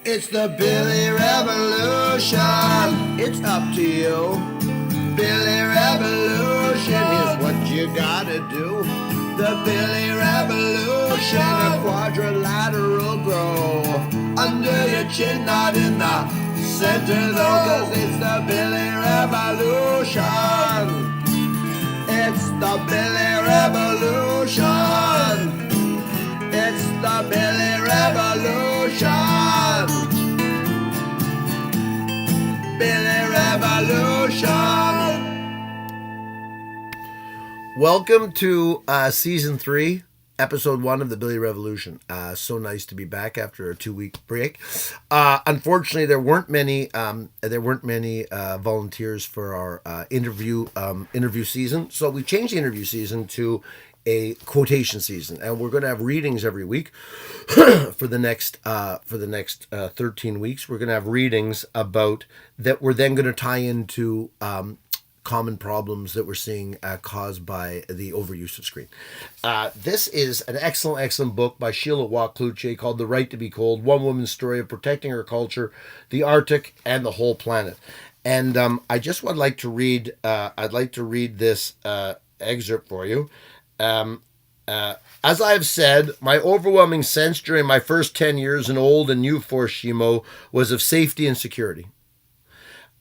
It's the Billy Revolution. It's up to you. Billy Revolution. Here's what you gotta do. The Billy Revolution. A quadrilateral grow. Under your chin, not in the center though. Cause it's the Billy Revolution. It's the Billy Revolution. It's the Billy Revolution. Billy Revolution. Welcome to season 3, episode 1 of the Billy Revolution. So nice to be back after a 2-week break. Unfortunately, there weren't many volunteers for our interview season, so we changed the interview season to a quotation season, and we're going to have readings every week for the next 13 weeks. We're going to have readings about that. We're then going to tie into common problems that we're seeing caused by the overuse of screen. This is an excellent book by Sheila Watt-Kluge called The Right to Be Cold, One Woman's Story of Protecting Her Culture, the Arctic, and the Whole Planet. And I just would like to read, I'd like to read this excerpt for you. As I have said, my overwhelming sense during my first 10 years in old and new Fort Chimo was of safety and security.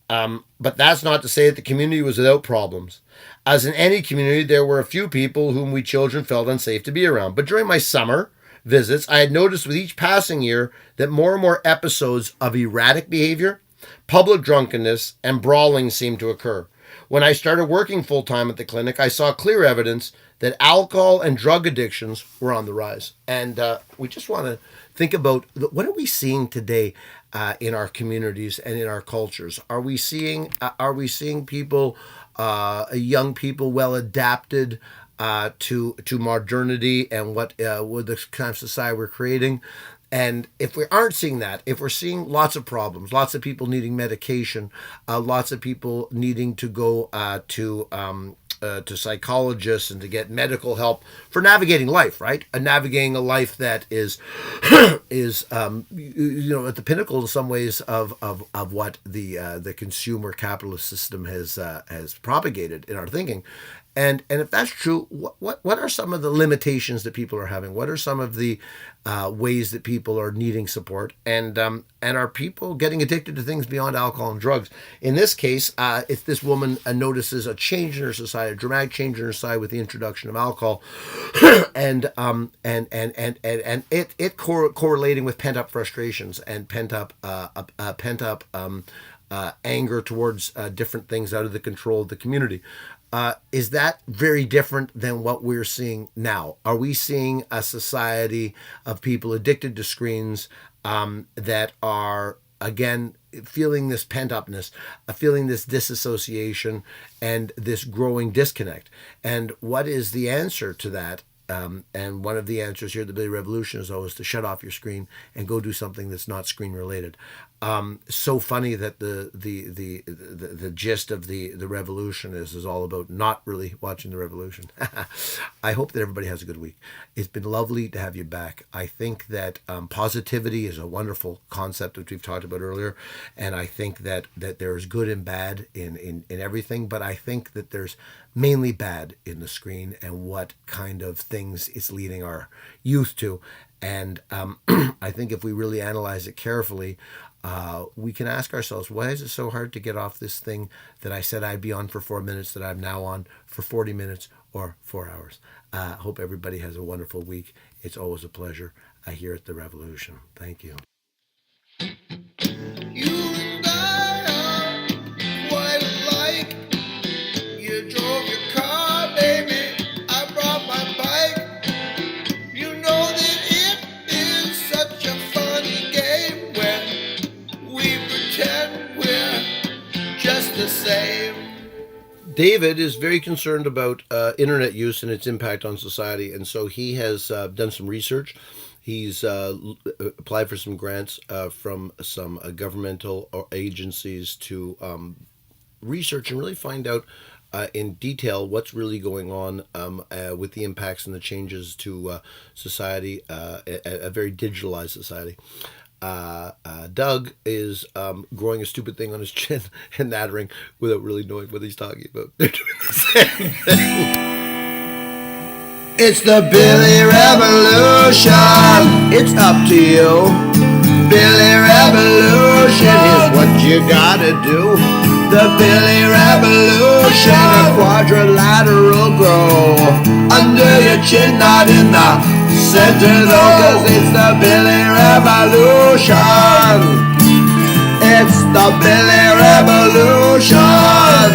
But that's not to say that the community was without problems. As in any community, there were a few people whom we children felt unsafe to be around. But during my summer visits, I had noticed with each passing year that more and more episodes of erratic behavior, public drunkenness, and brawling seemed to occur. When I started working full-time at the clinic, I saw clear evidence that alcohol and drug addictions were on the rise. And we just want to think about, what are we seeing today in our communities and in our cultures? Are we seeing people, young people, well adapted to modernity and what the kind of society we're creating? And if we aren't seeing that, if we're seeing lots of problems, lots of people needing medication, lots of people needing to go to psychologists and to get medical help for navigating life, right? Navigating a life that is is at the pinnacle in some ways of what the consumer capitalist system has propagated in our thinking. And if that's true, what are some of the limitations that people are having? What are some of the ways that people are needing support? And are people getting addicted to things beyond alcohol and drugs? In this case, if this woman notices a change in her society, a dramatic change in her society with the introduction of alcohol, and it correlating with pent up frustrations and pent up anger towards different things out of the control of the community. Is that very different than what we're seeing now? Are we seeing a society of people addicted to screens that are, again, feeling this pent-upness, feeling this disassociation and this growing disconnect? And what is the answer to that? And one of the answers here at the Billy Revolution is always to shut off your screen and go do something that's not screen related. So funny that the gist of the revolution is all about not really watching the revolution. I hope that everybody has a good week. It's been lovely to have you back. I think that positivity is a wonderful concept which we've talked about earlier, and I think that there's good and bad in everything, but I think that there's mainly bad in the screen and what kind of things it's leading our youth to. And I think if we really analyze it carefully, we can ask ourselves, why is it so hard to get off this thing that I said I'd be on for 4 minutes that I'm now on for 40 minutes or 4 hours? Hope everybody has a wonderful week. It's always a pleasure here at The Revolution. Thank you. You and I are quite alike. You drove your car, baby. I brought my bike. You know that it is such a funny game when we pretend we're just the same. David is very concerned about internet use and its impact on society, and so he has done some research. He's applied for some grants from some governmental agencies to research and really find out in detail what's really going on with the impacts and the changes to society, a very digitalized society. Doug is growing a stupid thing on his chin and nattering without really knowing what he's talking about. They're doing the same thing. It's the Billy Revolution. It's up to you. Billy Revolution is what you gotta do. The Billy Revolution, a quadrilateral grow under your chin, not in the center though, 'cause it's the Billy Revolution. It's the Billy Revolution.